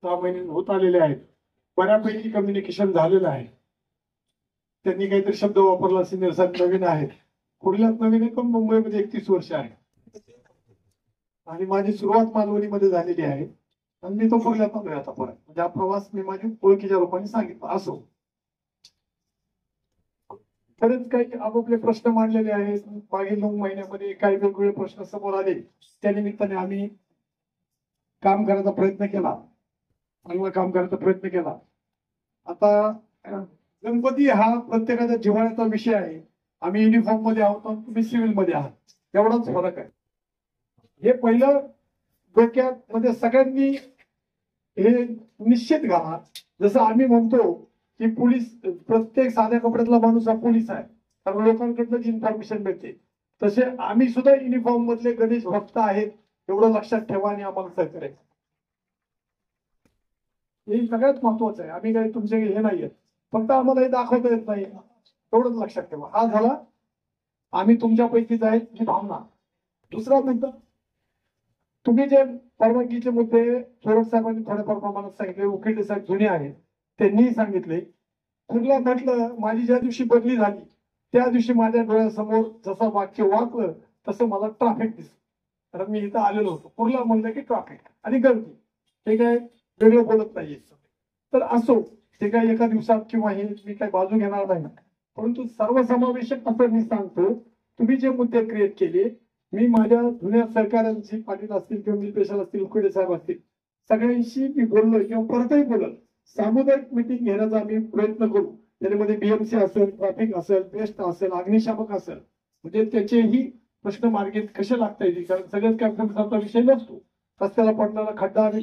6 महिने होत आलेले आहेत. बऱ्यापैकी कम्युनिकेशन झालेलं आहे. त्यांनी काहीतरी शब्द वापरला असेल, निरसन नवीन आहे, कुर्ल्यात नवीन आहे, पण मुंबईमध्ये 31 वर्ष आहे आणि माझी सुरुवात मालवणीमध्ये झालेली आहे आणि मी तो कुर्ल्यात आलोय आता परत. म्हणजे हा प्रवास मी माझ्या ओळखीच्या लोकांनी सांगितला. असो, बरेच काही आपापले प्रश्न मांडलेले आहेत. मागील 9 महिन्यामध्ये काही वेगवेगळे प्रश्न समोर आले. त्या निमित्ताने आम्ही काम करायचा प्रयत्न केला, चांगलं काम करायचा प्रयत्न केला. आता गणपती हा प्रत्येकाच्या जिव्हाळ्याचा विषय आहे. आम्ही युनिफॉर्म मध्ये आहोत, तुम्ही सिव्हिल मध्ये आहात, एवढाच फरक आहे. हे पहिलं डोक्यात म्हणजे सगळ्यांनी हे निश्चित घाला. जसं आम्ही म्हणतो की पोलीस, प्रत्येक साध्या कपड्यातला माणूस हा पोलीस आहे, कारण लोकांकडनं इन्फॉर्मेशन मिळते, तसे आम्ही सुद्धा युनिफॉर्म मधले गणेश भक्त आहेत, एवढं लक्षात ठेवा आणि आम्हाला सहकार्य करायचं. हे सगळ्यात महत्वाचं आहे. आम्ही काही तुमचे हे नाहीये, फक्त आम्हाला हे दाखवता येत नाही, एवढंच लक्षात ठेवा. हा झाला आम्ही तुमच्यापैकीच आहेत ही भावना. दुसरा मुद्दा, तुम्ही जे परवानगीचे मुद्दे थोरात साहेबांनी थोड्याफार प्रमाणात सांगितले, उकेडे साहेब जुने आहेत, त्यांनीही सांगितले. कुर्ला म्हटलं, माझी ज्या दिवशी बदली झाली त्या दिवशी माझ्या डोळ्यासमोर जसं वाक्य वाचलं तसं मला ट्रॅफिक दिसलं. कारण मी इथं आलेलो होतो. कुर्ला म्हणलं की ट्रॅफिक आणि गर्दी, हे काय वेगळं बोलत नाहीये. तर असो, ते काय एका दिवसात किंवा हे मी काही बाजू घेणार नाही, परंतु सर्वसमावेशक असं मी सांगतो, तुम्ही जे मुद्दे क्रिएट केले, मी माझ्या जुन्या सहकाऱ्यांशी, पाटील असतील किंवा मी पेशल असतील, उकडे साहेब असतील, सगळ्यांशी मी बोललोय किंवा परतही बोलल. सामुदायिक मिटिंग घेण्याचा आम्ही प्रयत्न करू. त्यामध्ये बीएमसी असेल, ट्रॅफिक असेल, बेस्ट असेल, अग्निशामक असेल, म्हणजे त्याचेही प्रश्न मार्गित कसे लागता येतील. कारण सगळ्यात काय विषय नसतो, रस्त्याला पडणारा खड्डा आणि